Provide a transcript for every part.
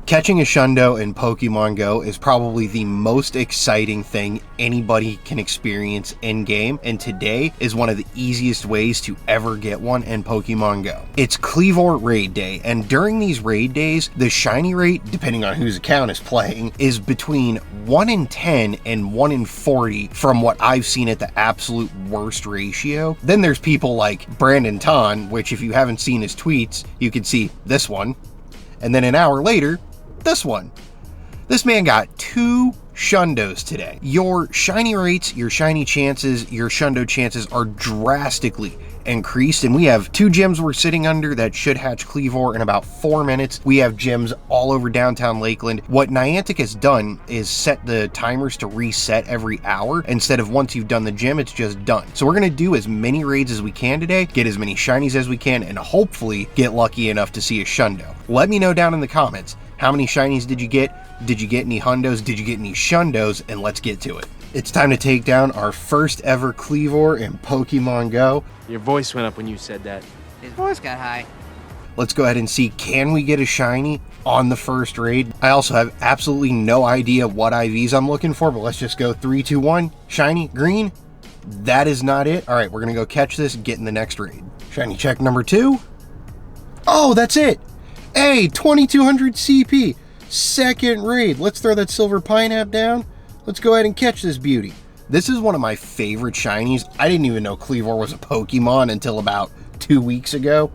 Catching a Shundo in Pokemon Go is probably the most exciting thing anybody can experience in-game, and today is one of the easiest ways to ever get one in Pokemon Go. It's Cleavor Raid Day, and during these raid days, the shiny rate, depending on whose account is playing, is between 1 in 10 and 1 in 40 from what I've seen at the absolute worst ratio. Then there's people like Brandon Ton, which if you haven't seen his tweets, you can see this one, and then an hour later, this one. This man got 2 Shundos today. Your shiny rates, your shiny chances, your Shundo chances are drastically increased, and we have 2 gyms we're sitting under that should hatch Cleavor in about 4 minutes. We have gyms all over downtown Lakeland. What Niantic has done is set the timers to reset every hour. Instead of once you've done the gym, it's just done. So we're gonna do as many raids as we can today, get as many shinies as we can, and hopefully get lucky enough to see a Shundo. Let me know down in the comments, how many shinies did you get? Did you get any hundos? Did you get any Shundos? And let's get to it. It's time to take down our first ever Cleavor in Pokemon Go. Your voice went up when you said that. His voice got high. Let's go ahead and see, can we get a shiny on the first raid? I also have absolutely no idea what IVs I'm looking for, but let's just go 3, 2, 1. Shiny, green. That is not it. All right, we're gonna go catch this and get in the next raid. Shiny check number 2. Oh, that's it. Hey, 2200 CP. Second raid. Let's throw that silver pineapple down. Let's go ahead and catch this beauty. This is one of my favorite shinies. I didn't even know Cleavor was a Pokemon until about 2 weeks ago.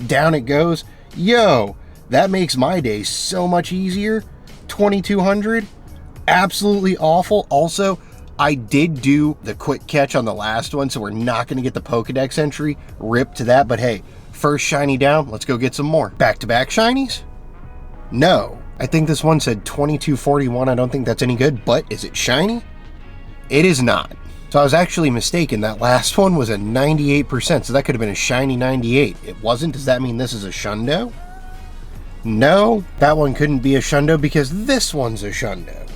Down it goes. Yo, that makes my day so much easier. 2200. Absolutely awful. Also, I did do the quick catch on the last one, so we're not going to get the Pokedex entry. Rip to that, but hey, first shiny down. Let's go get some more. Back-to-back shinies? No. I think this one said 2241. I don't think that's any good, but is it shiny? It is not. So I was actually mistaken. That last one was a 98%, so that could have been a shiny 98. It wasn't. Does that mean this is a Shundo? No, that one couldn't be a Shundo because this one's a Shundo.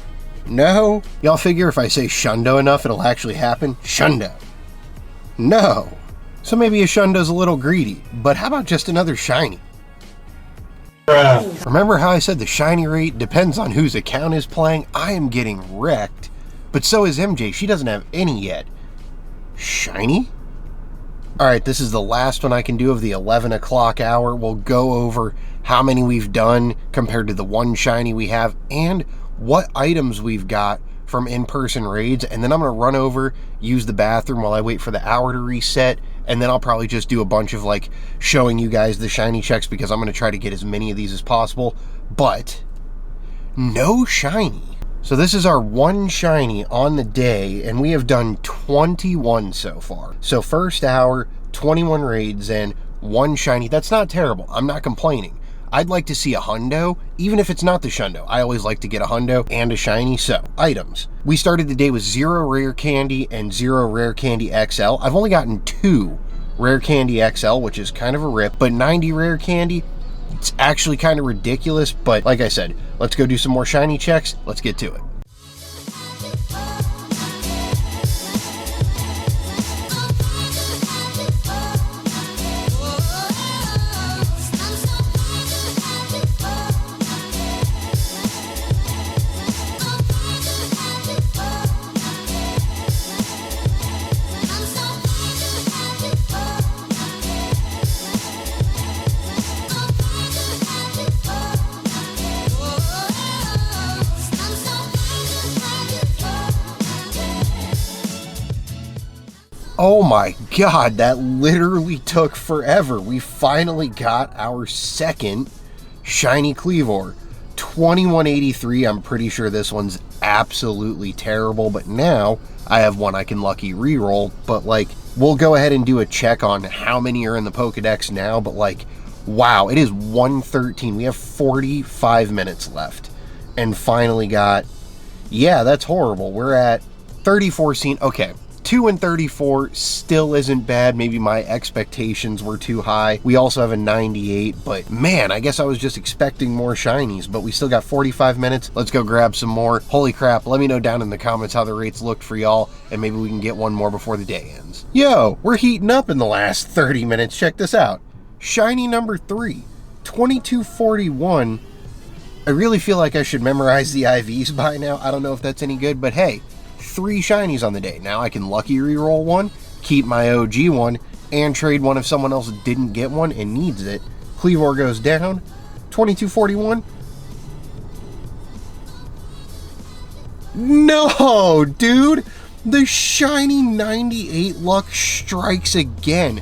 No. Y'all figure if I say Shundo enough, it'll actually happen? Shundo. No. So maybe a Shundo's a little greedy, but how about just another shiny? Remember how I said the shiny rate depends on whose account is playing? I am getting wrecked, but so is MJ. She doesn't have any yet. Shiny? All right, this is the last one I can do of the 11 o'clock hour. We'll go over how many we've done compared to the 1 shiny we have and what items we've got from in-person raids, and then I'm gonna run over, use the bathroom while I wait for the hour to reset, and then I'll probably just do a bunch of like showing you guys the shiny checks because I'm gonna try to get as many of these as possible, but no shiny. So this is our 1 shiny on the day, and we have done 21 so far. So first hour, 21 raids and 1 shiny. That's not terrible. I'm not complaining. I'd like to see a hundo, even if it's not the Shundo. I always like to get a hundo and a shiny. So, items. We started the day with 0 rare candy and 0 rare candy XL. I've only gotten 2 rare candy XL, which is kind of a rip, but 90 rare candy, it's actually kind of ridiculous. But like I said, let's go do some more shiny checks. Let's get to it. Oh my god, that literally took forever. We finally got our second shiny Cleavor. 2183. I'm pretty sure this one's absolutely terrible, but now I have one I can lucky reroll. But like, we'll go ahead and do a check on how many are in the Pokedex now, but like, wow, it is 1:13. We have 45 minutes left and finally got, yeah, that's horrible. We're at 34 scene. Okay. 2 and 34 still isn't bad. Maybe my expectations were too high. We also have a 98, but man, I guess I was just expecting more shinies, but we still got 45 minutes. Let's go grab some more. Holy crap, let me know down in the comments how the rates looked for y'all, and maybe we can get one more before the day ends. Yo, we're heating up in the last 30 minutes. Check this out. Shiny number 3, 2241. I really feel like I should memorize the IVs by now. I don't know if that's any good, but hey, 3 shinies on the day. Now I can lucky reroll one, keep my OG one, and trade one if someone else didn't get one and needs it. Cleavor goes down, 2241. No, dude! The shiny 98 luck strikes again.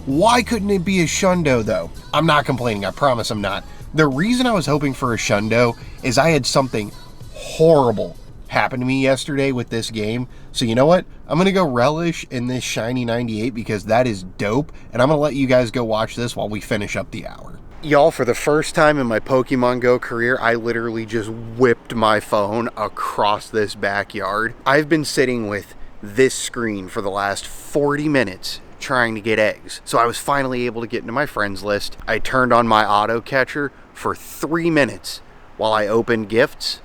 Why couldn't it be a Shundo though? I'm not complaining, I promise I'm not. The reason I was hoping for a Shundo is I had something horrible happen to me yesterday with this game. So you know what? I'm going to go relish in this shiny 98 because that is dope. And I'm going to let you guys go watch this while we finish up the hour. Y'all, for the first time in my Pokemon GO career, I literally just whipped my phone across this backyard. I've been sitting with this screen for the last 40 minutes trying to get eggs. So I was finally able to get into my friends list. I turned on my auto catcher for 3 minutes while I opened gifts,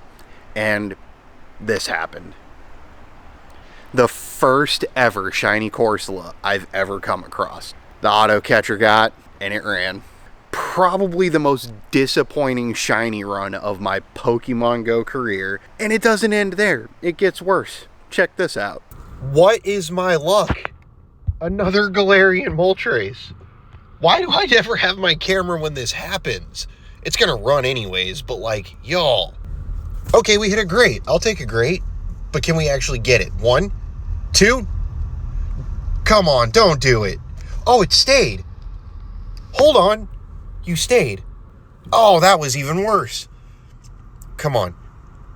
and this happened. The first ever shiny Corsola I've ever come across. The auto catcher got, and it ran. Probably the most disappointing shiny run of my Pokemon GO career, and it doesn't end there. It gets worse. Check this out. What is my luck? Another Galarian Moltres. Why do I never have my camera when this happens? It's gonna run anyways, but like, y'all. Okay, we hit a great. I'll take a great, but can we actually get it? 1, 2. Come on, don't do it. Oh, it stayed. Hold on. You stayed. Oh, that was even worse. Come on.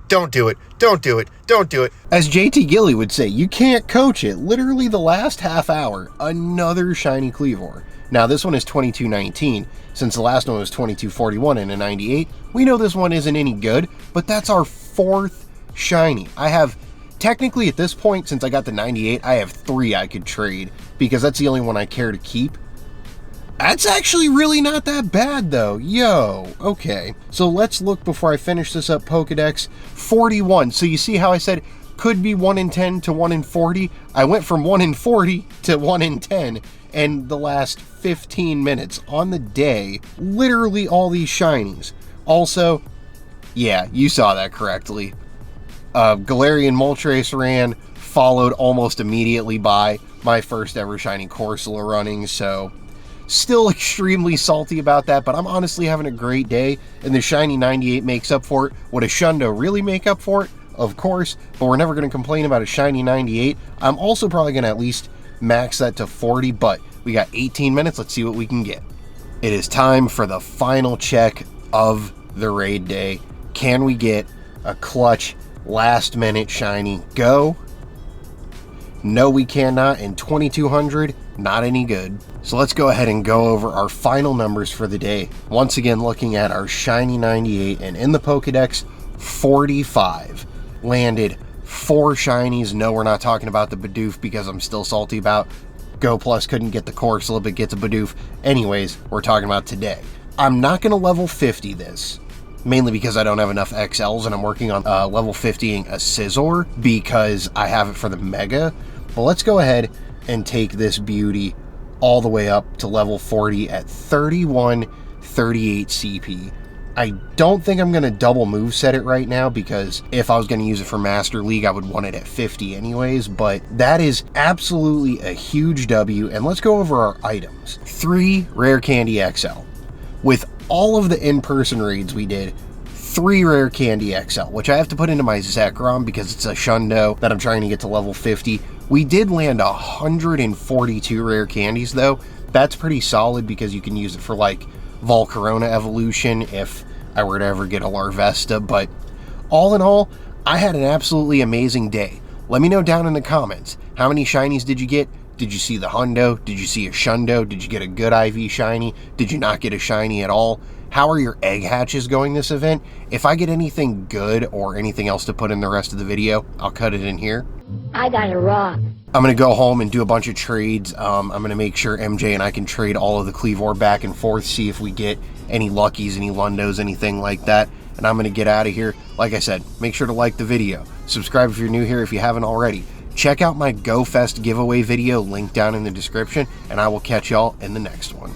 Don't do it. Don't do it. Don't do it. As JT Gilly would say, you can't coach it. Literally the last half hour, another shiny Cleavor. Now this one is 2219. Since the last one was 2241 and a 98, we know this one isn't any good, but that's our 4th shiny. I have, technically at this point, since I got the 98, I have 3 I could trade because that's the only one I care to keep. That's actually really not that bad though. Yo, okay. So let's look before I finish this up. Pokedex 41. So you see how I said could be 1 in 10 to 1 in 40? I went from 1 in 40 to 1 in 10 in the last 15 minutes on the day. Literally all these shinies. Also, yeah, you saw that correctly. Galarian Moltres ran, followed almost immediately by my first ever shiny Corsola running, so still extremely salty about that, but I'm honestly having a great day, and the shiny 98 makes up for it. Would a Shundo really make up for it? Of course, but we're never going to complain about a shiny 98. I'm also probably going to at least max that to 40, but we got 18 minutes. Let's see what we can get. It is time for the final check of the raid day. Can we get a clutch last minute shiny? Go. No, we cannot. In 2200, not any good. So let's go ahead and go over our final numbers for the day. Once again, looking at our shiny 98, and in the Pokedex, 45. Landed 4 shinies. No, we're not talking about the Bidoof because I'm still salty about Go Plus couldn't get the Corsola, but gets a Bidoof. Anyways, we're talking about today. I'm not going to level 50 this, mainly because I don't have enough XLs, and I'm working on level 50ing a Scizor because I have it for the Mega. But let's go ahead and take this beauty all the way up to level 40 at 3138 CP. I don't think I'm going to double moveset it right now because if I was going to use it for Master League, I would want it at 50 anyways, but that is absolutely a huge W. And let's go over our items. 3 Rare Candy XL. With all of the in-person raids we did, 3 Rare Candy XL, which I have to put into my Zekrom because it's a Shundo that I'm trying to get to level 50. We did land 142 Rare Candies though. That's pretty solid because you can use it for like Volcarona evolution if I were to ever get a Larvesta, but all in all, I had an absolutely amazing day. Let me know down in the comments, how many shinies did you get? Did you see the Hundo? Did you see a Shundo? Did you get a good IV shiny? Did you not get a shiny at all? How are your egg hatches going this event? If I get anything good or anything else to put in the rest of the video, I'll cut it in here. I got a rock. I'm going to go home and do a bunch of trades. I'm going to make sure MJ and I can trade all of the Cleavor back and forth, see if we get any Luckies, any Lundos, anything like that. And I'm going to get out of here. Like I said, make sure to like the video. Subscribe if you're new here if you haven't already. Check out my Go Fest giveaway video, link down in the description, and I will catch y'all in the next one.